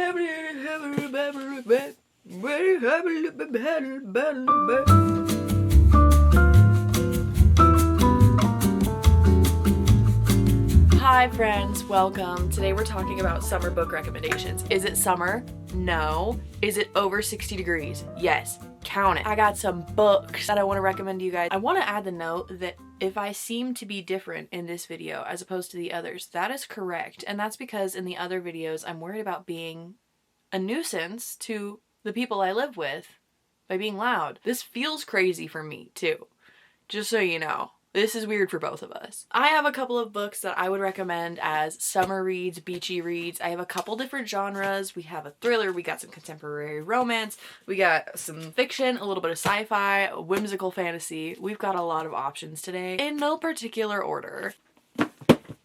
Hi friends, welcome. Today we're talking about summer book recommendations. Is it summer? No. Is it over 60 degrees? Yes. Count it. I got some books that I want to recommend to you guys. I want to add the note that if I seem to be different in this video as opposed to the others, that is correct. And that's because in the other videos, I'm worried about being a nuisance to the people I live with by being loud. This feels crazy for me too, just so you know. This is weird for both of us. I have a couple of books that I would recommend as summer reads, beachy reads. I have a couple different genres. We have a thriller, we got some contemporary romance, we got some fiction, a little bit of sci-fi, whimsical fantasy. We've got a lot of options today in no particular order.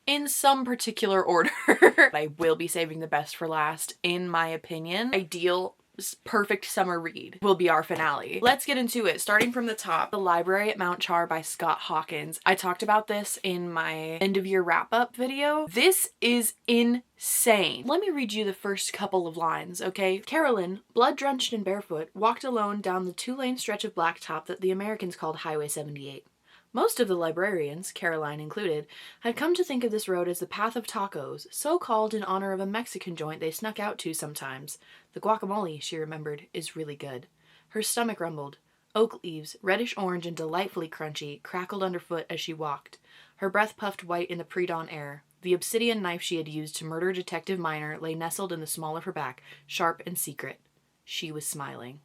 In some particular order. I will be saving the best for last, in my opinion. Ideal perfect summer read will be our finale. Let's get into it. Starting from the top, The Library at Mount Char by Scott Hawkins. I talked about this in my end of year wrap up video. This is insane. Let me read you the first couple of lines, okay? Carolyn, blood-drenched and barefoot, walked alone down the two-lane stretch of blacktop that the Americans called Highway 78. Most of the librarians, Caroline included, had come to think of this road as the Path of Tacos, so called in honor of a Mexican joint they snuck out to sometimes. The guacamole, she remembered, is really good. Her stomach rumbled. Oak leaves, reddish orange and delightfully crunchy, crackled underfoot as she walked. Her breath puffed white in the pre-dawn air. The obsidian knife she had used to murder Detective Miner lay nestled in the small of her back, sharp and secret. She was smiling.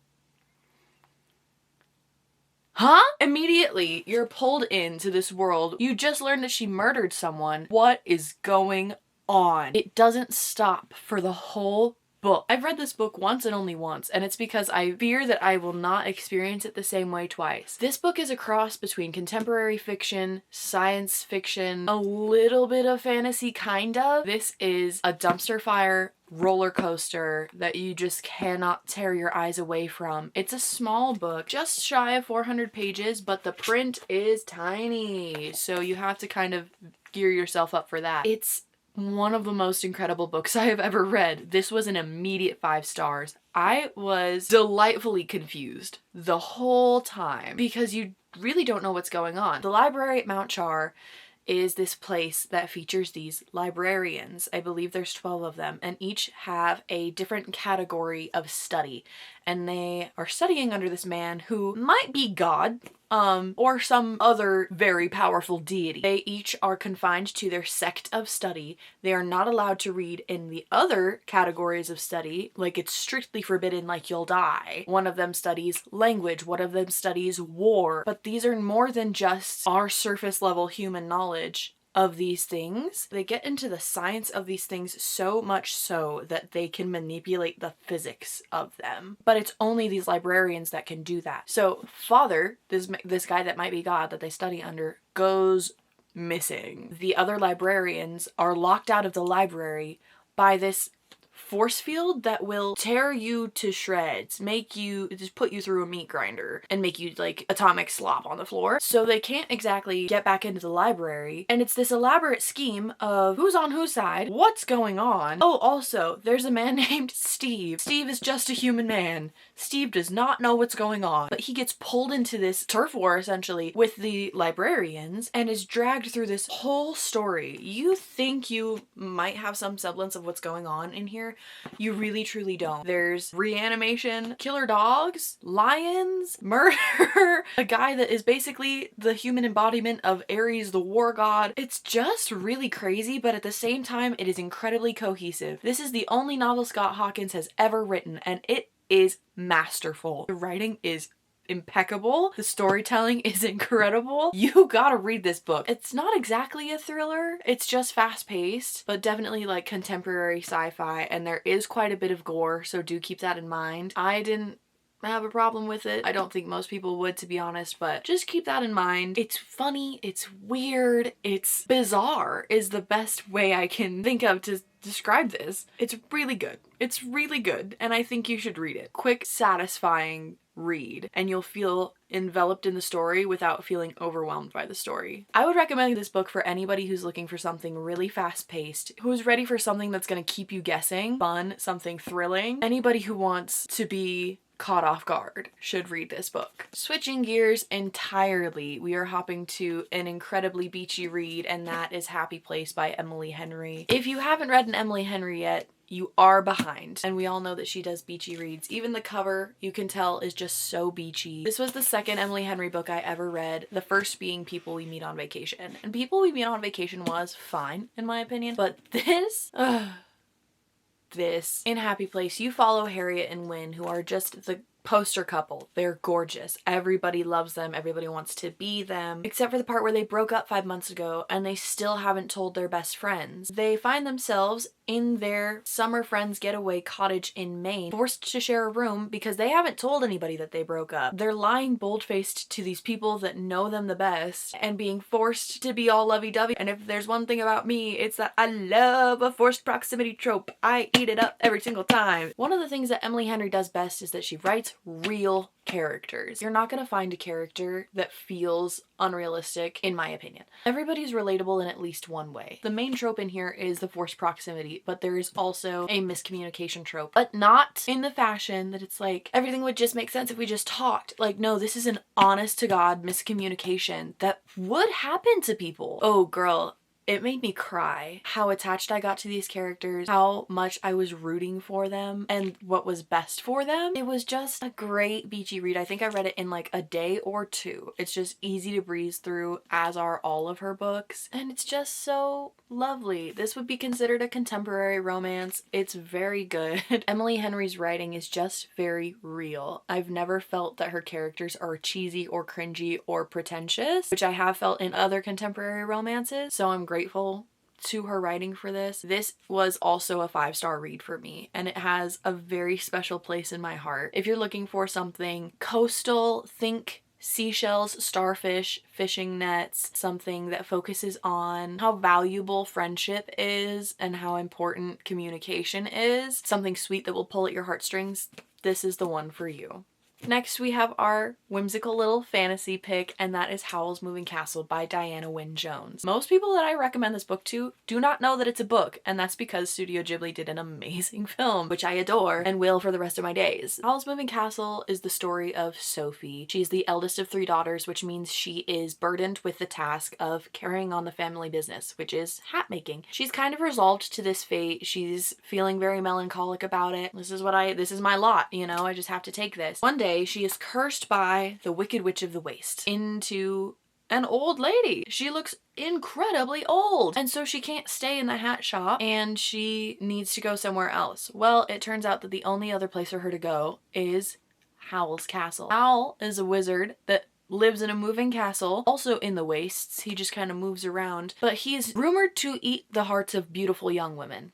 Huh? Immediately, you're pulled into this world. You just learned that she murdered someone. What is going on? It doesn't stop for the whole book. I've read this book once and only once, and it's because I fear that I will not experience it the same way twice. This book is a cross between contemporary fiction, science fiction, a little bit of fantasy, kind of. This is a dumpster fire roller coaster that you just cannot tear your eyes away from. It's a small book, just shy of 400 pages, but the print is tiny, so you have to kind of gear yourself up for that. It's one of the most incredible books I have ever read. This was an immediate 5 stars. I was delightfully confused the whole time because you really don't know what's going on. The Library at Mount Char is this place that features these librarians. I believe there's 12 of them, and each have a different category of study. And they are studying under this man who might be God, or some other very powerful deity. They each are confined to their sect of study. They are not allowed to read in the other categories of study, like it's strictly forbidden, like you'll die. One of them studies language, one of them studies war, but these are more than just our surface level human knowledge of these things. They get into the science of these things so much so that they can manipulate the physics of them. But it's only these librarians that can do that. So Father, this guy that might be God that they study under, goes missing. The other librarians are locked out of the library by this force field that will tear you to shreds, make you, just put you through a meat grinder and make you like atomic slop on the floor. So they can't exactly get back into the library, and it's this elaborate scheme of who's on whose side, what's going on. Oh, also, there's a man named Steve. Steve is just a human man. Steve does not know what's going on, but he gets pulled into this turf war essentially with the librarians and is dragged through this whole story. You think you might have some semblance of what's going on in here. You really truly don't. There's reanimation, killer dogs, lions, murder, a guy that is basically the human embodiment of Ares the war god. It's just really crazy, but at the same time it is incredibly cohesive. This is the only novel Scott Hawkins has ever written, and it is masterful. The writing is impeccable. The storytelling is incredible. You gotta read this book. It's not exactly a thriller. It's just fast-paced, but definitely like contemporary sci-fi, and there is quite a bit of gore, so do keep that in mind. I didn't have a problem with it. I don't think most people would, to be honest, but just keep that in mind. It's funny, it's weird, it's bizarre is the best way I can think of to describe this. It's really good. It's really good, and I think you should read it. Quick, satisfying read, and you'll feel enveloped in the story without feeling overwhelmed by the story. I would recommend this book for anybody who's looking for something really fast-paced, who's ready for something that's going to keep you guessing, fun, something thrilling. Anybody who wants to be caught off guard should read this book. Switching gears entirely, we are hopping to an incredibly beachy read, and that is Happy Place by Emily Henry. If you haven't read an Emily Henry yet, you are behind, and we all know that she does beachy reads. Even the cover, you can tell, is just so beachy. This was the second Emily Henry book I ever read, the first being People We Meet on Vacation. And People We Meet on Vacation was fine, in my opinion, but this, in Happy Place, you follow Harriet and Wynne, who are just the poster couple. They're gorgeous. Everybody loves them. Everybody wants to be them. Except for the part where they broke up 5 months ago and they still haven't told their best friends. They find themselves in their summer friends getaway cottage in Maine, forced to share a room because they haven't told anybody that they broke up. They're lying bold-faced to these people that know them the best and being forced to be all lovey-dovey. And if there's one thing about me, it's that I love a forced proximity trope. I eat it up every single time. One of the things that Emily Henry does best is that she writes real characters. You're not going to find a character that feels unrealistic, in my opinion. Everybody's relatable in at least one way. The main trope in here is the forced proximity, but there is also a miscommunication trope, but not in the fashion that it's like everything would just make sense if we just talked. Like, no, this is an honest to God miscommunication that would happen to people. Oh girl, it made me cry how attached I got to these characters, how much I was rooting for them and what was best for them. It was just a great beachy read. I think I read it in like a day or two. It's just easy to breeze through, as are all of her books, and it's just so lovely. This would be considered a contemporary romance. It's very good. Emily Henry's writing is just very real. I've never felt that her characters are cheesy or cringy or pretentious, which I have felt in other contemporary romances, so I'm grateful to her writing for this. This was also a 5-star read for me, and it has a very special place in my heart. If you're looking for something coastal, think seashells, starfish, fishing nets, something that focuses on how valuable friendship is and how important communication is, something sweet that will pull at your heartstrings, this is the one for you. Next, we have our whimsical little fantasy pick, and that is Howl's Moving Castle by Diana Wynne Jones. Most people that I recommend this book to do not know that it's a book, and that's because Studio Ghibli did an amazing film, which I adore and will for the rest of my days. Howl's Moving Castle is the story of Sophie. She's the eldest of 3 daughters, which means she is burdened with the task of carrying on the family business, which is hat making. She's kind of resolved to this fate. She's feeling very melancholic about it. This is my lot, you know, I just have to take this. One day, she is cursed by the Wicked Witch of the Waste into an old lady. She looks incredibly old, and so she can't stay in the hat shop and she needs to go somewhere else. Well, it turns out that the only other place for her to go is Howl's Castle. Howl is a wizard that lives in a moving castle, also in the wastes. He just kind of moves around, but he's rumored to eat the hearts of beautiful young women.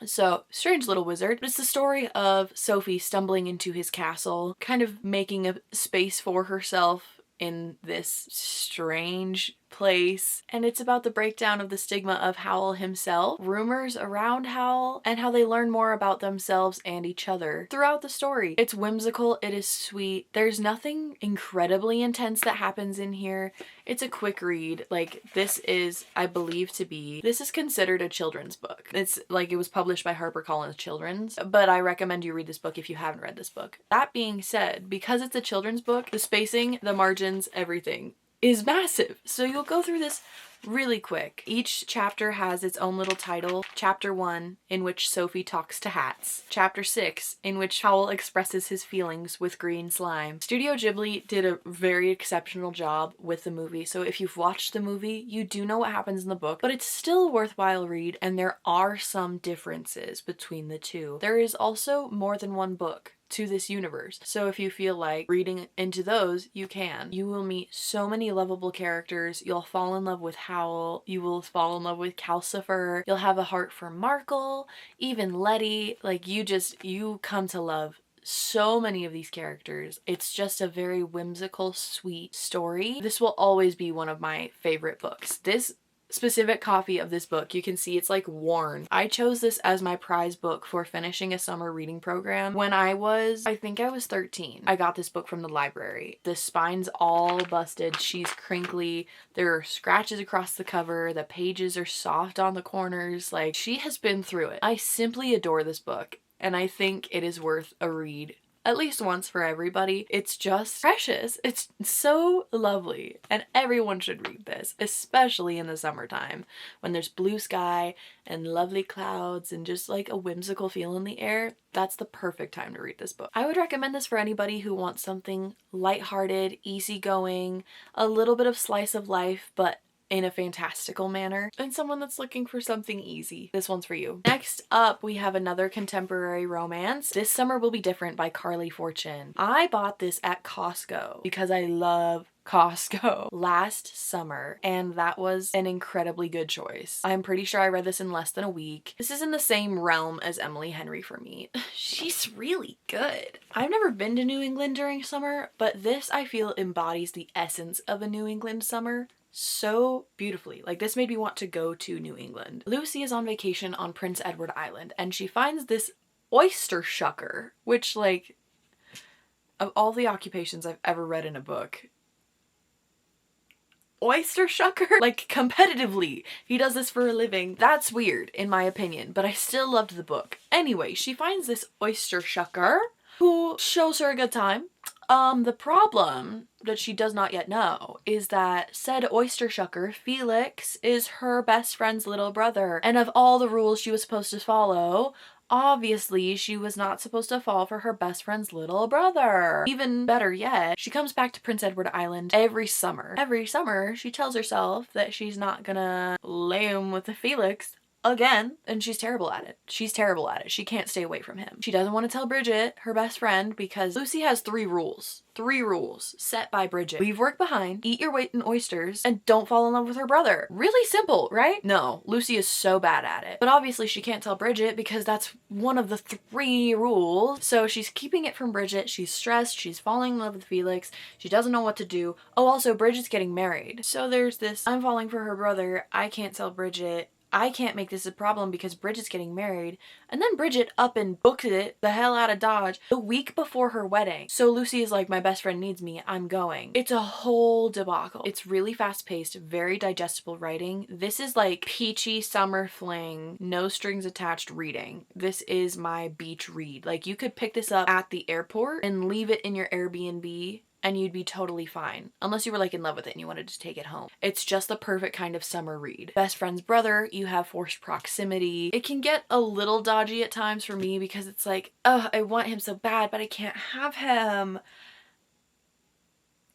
So, strange little wizard. It's the story of Sophie stumbling into his castle, kind of making a space for herself in this strange place, and it's about the breakdown of the stigma of Howl himself, rumors around Howl, and how they learn more about themselves and each other throughout the story. It's whimsical, it is sweet, there's nothing incredibly intense that happens in here. It's a quick read. Like, this is, I believe this is considered a children's book. It's like it was published by HarperCollins Children's, but I recommend you read this book if you haven't read this book. That being said, because it's a children's book, the spacing, the margins, everything is massive. So you'll go through this really quick. Each chapter has its own little title. Chapter 1, in which Sophie talks to hats. Chapter 6, in which Howl expresses his feelings with green slime. Studio Ghibli did a very exceptional job with the movie, so if you've watched the movie, you do know what happens in the book, but it's still a worthwhile read, and there are some differences between the two. There is also more than one book to this universe, so if you feel like reading into those, you can. You will meet so many lovable characters. You'll fall in love with Howl, you will fall in love with Calcifer, you'll have a heart for Markle, even Letty. Like, you come to love so many of these characters. It's just a very whimsical, sweet story. This will always be one of my favorite books. This specific copy of this book. You can see it's like worn. I chose this as my prize book for finishing a summer reading program when I think I was 13. I got this book from the library. The spine's all busted. She's crinkly. There are scratches across the cover. The pages are soft on the corners. Like, she has been through it. I simply adore this book, and I think it is worth a read at least once for everybody. It's just precious. It's so lovely, and everyone should read this, especially in the summertime when there's blue sky and lovely clouds and just like a whimsical feel in the air. That's the perfect time to read this book. I would recommend this for anybody who wants something lighthearted, easygoing, a little bit of slice of life, but in a fantastical manner, and someone that's looking for something easy. This one's for you. Next up, we have another contemporary romance. This Summer Will Be Different by Caileigh Brynn. I bought this at Costco because I love Costco last summer, and that was an incredibly good choice. I'm pretty sure I read this in less than a week. This is in the same realm as Emily Henry for me. She's really good. I've never been to New England during summer, but this I feel embodies the essence of a New England summer so beautifully. Like, this made me want to go to New England. Lucy is on vacation on Prince Edward Island, and she finds this oyster shucker, which, like, of all the occupations I've ever read in a book, oyster shucker? Like, competitively, he does this for a living. That's weird, in my opinion, but I still loved the book. Anyway, she finds this oyster shucker who shows her a good time. The problem that she does not yet know is that said oyster shucker, Felix, is her best friend's little brother. And of all the rules she was supposed to follow, obviously she was not supposed to fall for her best friend's little brother. Even better yet, she comes back to Prince Edward Island every summer. Every summer, she tells herself that she's not gonna lay him with the Felix again, and she's terrible at it. She's terrible at it. She can't stay away from him. She doesn't want to tell Bridget, her best friend, because Lucy has 3 rules. 3 rules set by Bridget. Leave work behind, eat your weight in oysters, and don't fall in love with her brother. Really simple, right? No, Lucy is so bad at it. But obviously she can't tell Bridget because that's one of the 3 rules. So she's keeping it from Bridget. She's stressed. She's falling in love with Felix. She doesn't know what to do. Oh, also Bridget's getting married. So there's this, I'm falling for her brother. I can't tell Bridget. I can't make this a problem because Bridget's getting married. And then Bridget up and books it the hell out of Dodge the week before her wedding. So Lucy is like, my best friend needs me, I'm going. It's a whole debacle. It's really fast paced, very digestible writing. This is like peachy summer fling, no strings attached reading. This is my beach read. Like, you could pick this up at the airport and leave it in your Airbnb and you'd be totally fine. Unless you were like in love with it and you wanted to take it home. It's just the perfect kind of summer read. Best friend's brother, you have forced proximity. It can get a little dodgy at times for me because it's like, oh, I want him so bad, but I can't have him.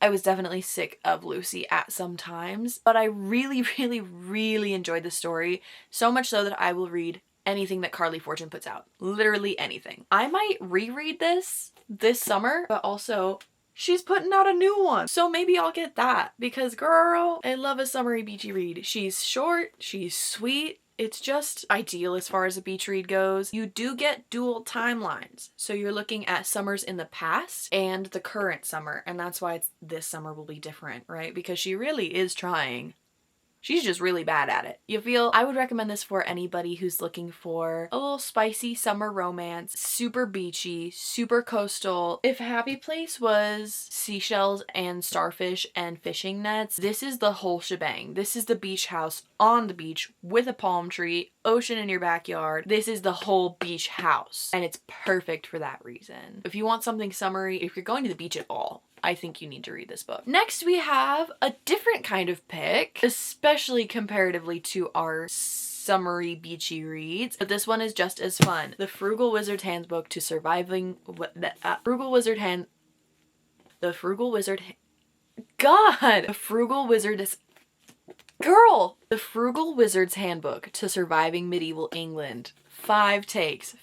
I was definitely sick of Lucy at some times, but I really, really, really enjoyed the story. So much so that I will read anything that Caileigh Brynn puts out. Literally anything. I might reread this summer, but also she's putting out a new one. So maybe I'll get that because, girl, I love a summery beachy read. She's short, she's sweet. It's just ideal as far as a beach read goes. You do get dual timelines. So you're looking at summers in the past and the current summer. And that's why this summer will be different, right? Because she really is trying. She's just really bad at it. You feel? I would recommend this for anybody who's looking for a little spicy summer romance, super beachy, super coastal. If Happy Place was seashells and starfish and fishing nets, this is the whole shebang. This is the beach house on the beach with a palm tree, ocean in your backyard. This is the whole beach house, and it's perfect for that reason. If you want something summery, if you're going to the beach at all, I think you need to read this book. Next, we have a different kind of pick, especially comparatively to our summery beachy reads, but this one is just as fun. The Frugal Wizard's Handbook to Surviving The Frugal Wizard Handbook to Surviving Medieval England. 5 takes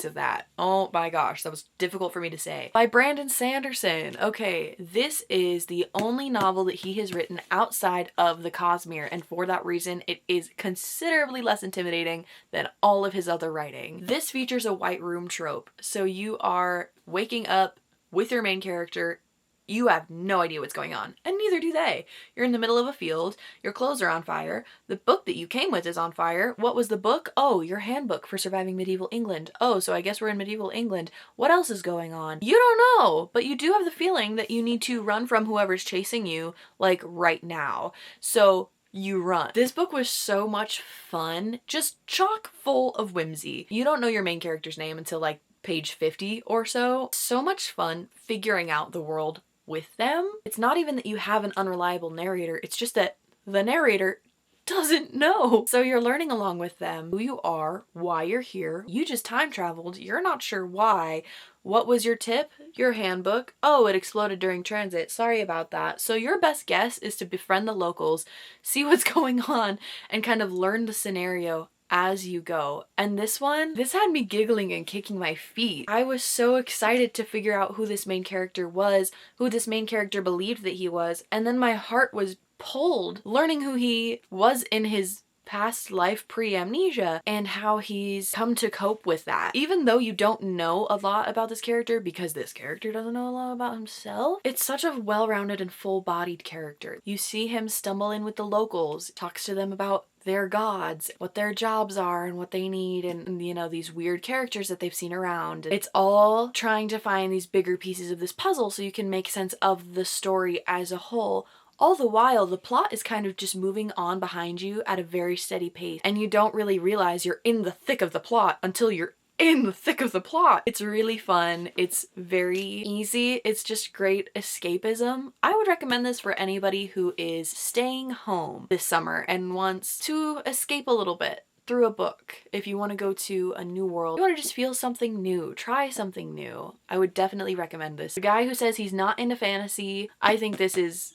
of that. Oh my gosh, that was difficult for me to say. By Brandon Sanderson. Okay, this is the only novel that he has written outside of the Cosmere, and for that reason, it is considerably less intimidating than all of his other writing. This features a white room trope, so you are waking up with your main character You have no idea what's going on, and neither do they. You're in the middle of a field, your clothes are on fire, the book that you came with is on fire. What was the book? Oh, your handbook for surviving medieval England. Oh, so I guess we're in medieval England. What else is going on? You don't know, but you do have the feeling that you need to run from whoever's chasing you, like, right now. So you run. This book was so much fun, just chock full of whimsy. You don't know your main character's name until like page 50 or so. So much fun figuring out the world with them. It's not even that you have an unreliable narrator, it's just that the narrator doesn't know. So you're learning along with them who you are, why you're here. You just time traveled, you're not sure why. What was your tip? Your handbook. Oh, it exploded during transit. Sorry about that. So your best guess is to befriend the locals, see what's going on, and kind of learn the scenario as you go. And this had me giggling and kicking my feet. I was so excited to figure out who this main character was, who this main character believed that he was, and then my heart was pulled learning who he was in his past life pre-amnesia and how he's come to cope with that. Even though you don't know a lot about this character because this character doesn't know a lot about himself, it's such a well-rounded and full-bodied character. You see him stumble in with the locals, talks to them about their gods, what their jobs are and what they need, and you know, these weird characters that they've seen around. It's all trying to find these bigger pieces of this puzzle so you can make sense of the story as a whole. All the while, the plot is kind of just moving on behind you at a very steady pace, and you don't really realize you're in the thick of the plot until you're in the thick of the plot. It's really fun. It's very easy. It's just great escapism. I would recommend this for anybody who is staying home this summer and wants to escape a little bit through a book. If you want to go to a new world, you want to just feel something new, try something new, I would definitely recommend this. The guy who says he's not into fantasy, I think this is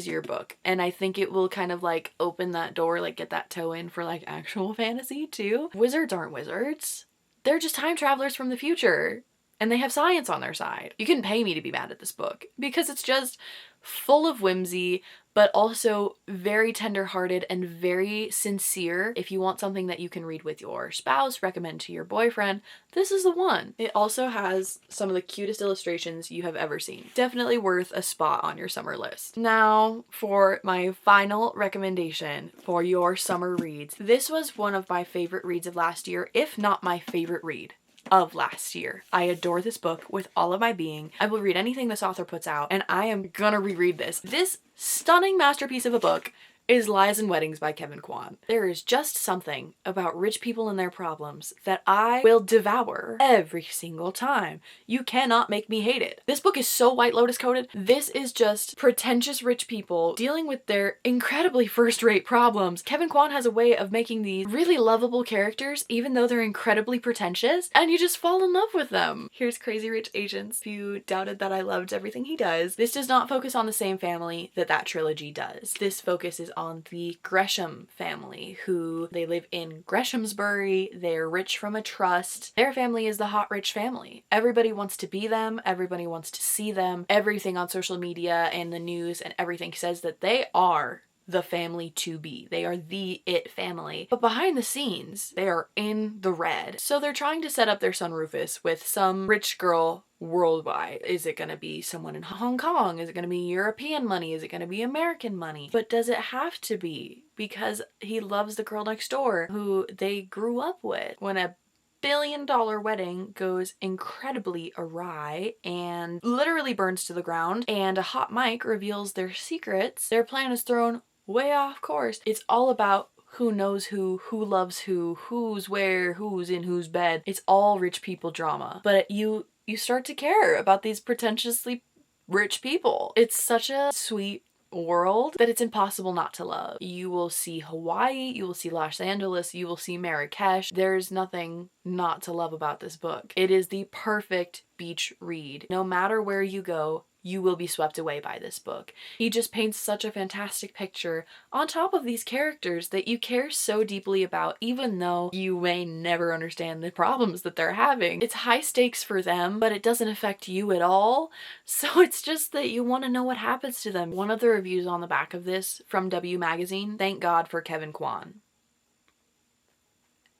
your book, and I think it will kind of like open that door, like get that toe in for like actual fantasy too. Wizards aren't wizards. They're just time travelers from the future, and they have science on their side. You can pay me to be mad at this book because it's just full of whimsy, but also very tender-hearted and very sincere. If you want something that you can read with your spouse, recommend to your boyfriend, this is the one. It also has some of the cutest illustrations you have ever seen. Definitely worth a spot on your summer list. Now for my final recommendation for your summer reads. This was one of my favorite reads of last year, if not my favorite read of last year. I adore this book with all of my being. I will read anything this author puts out, and I am gonna reread this. This stunning masterpiece of a book is Lies and Weddings by Kevin Kwan. There is just something about rich people and their problems that I will devour every single time. You cannot make me hate it. This book is so White Lotus coded. This is just pretentious rich people dealing with their incredibly first-rate problems. Kevin Kwan has a way of making these really lovable characters even though they're incredibly pretentious, and you just fall in love with them. Here's Crazy Rich Asians. If you doubted that I loved everything he does, this does not focus on the same family that trilogy does. This focuses on the Gresham family, who they live in Greshamsbury. They're rich from a trust. Their family is the hot rich family. Everybody wants to be them. Everybody wants to see them. Everything on social media and the news and everything says that they are the family to be. They are the it family. But behind the scenes, they are in the red. So they're trying to set up their son Rufus with some rich girl worldwide. Is it gonna be someone in Hong Kong? Is it gonna be European money? Is it gonna be American money? But does it have to be? Because he loves the girl next door who they grew up with. When a billion-dollar wedding goes incredibly awry and literally burns to the ground, and a hot mic reveals their secrets, their plan is thrown way off course. It's all about who knows who loves who's where, who's in whose bed. It's all rich people drama. But you start to care about these pretentiously rich people. It's such a sweet world that it's impossible not to love. You will see Hawaii, you will see Los Angeles, you will see Marrakesh. There's nothing not to love about this book. It is the perfect beach read. No matter where you go, you will be swept away by this book. He just paints such a fantastic picture on top of these characters that you care so deeply about, even though you may never understand the problems that they're having. It's high stakes for them, but it doesn't affect you at all. So it's just that you want to know what happens to them. One of the reviews on the back of this from W Magazine, thank God for Kevin Kwan.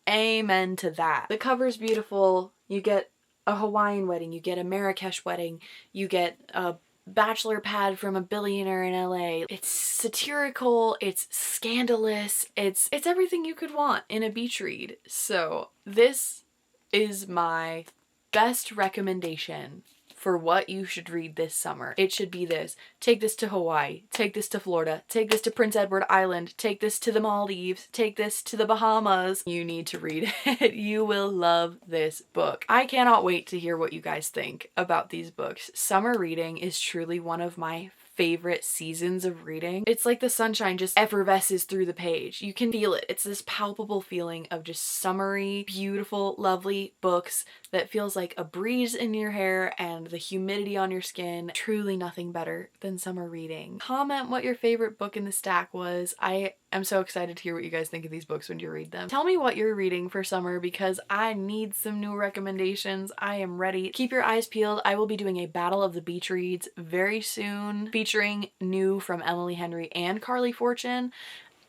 Amen to that. The cover's beautiful. You get a Hawaiian wedding, you get a Marrakesh wedding, you get a bachelor pad from a billionaire in LA. It's satirical, it's scandalous, it's everything you could want in a beach read. So this is my best recommendation for what you should read this summer. It should be this. Take this to Hawaii. Take this to Florida. Take this to Prince Edward Island. Take this to the Maldives. Take this to the Bahamas. You need to read it. You will love this book. I cannot wait to hear what you guys think about these books. Summer reading is truly one of my favorite seasons of reading. It's like the sunshine just effervesces through the page. You can feel it. It's this palpable feeling of just summery, beautiful, lovely books that feels like a breeze in your hair and the humidity on your skin. Truly nothing better than summer reading. Comment what your favorite book in the stack was. I am so excited to hear what you guys think of these books when you read them. Tell me what you're reading for summer because I need some new recommendations. I am ready. Keep your eyes peeled. I will be doing a Battle of the Beach reads very soon, featuring new from Emily Henry and Carly Fortune.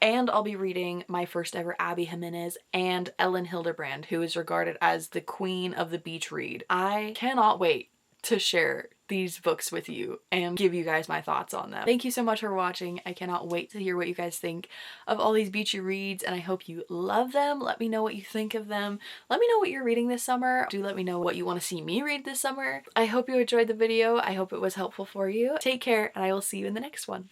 And I'll be reading my first ever Abby Jimenez and Ellen Hildebrand, who is regarded as the queen of the beach read. I cannot wait to share these books with you and give you guys my thoughts on them. Thank you so much for watching. I cannot wait to hear what you guys think of all these beachy reads, and I hope you love them. Let me know what you think of them. Let me know what you're reading this summer. Do let me know what you want to see me read this summer. I hope you enjoyed the video. I hope it was helpful for you. Take care, and I will see you in the next one.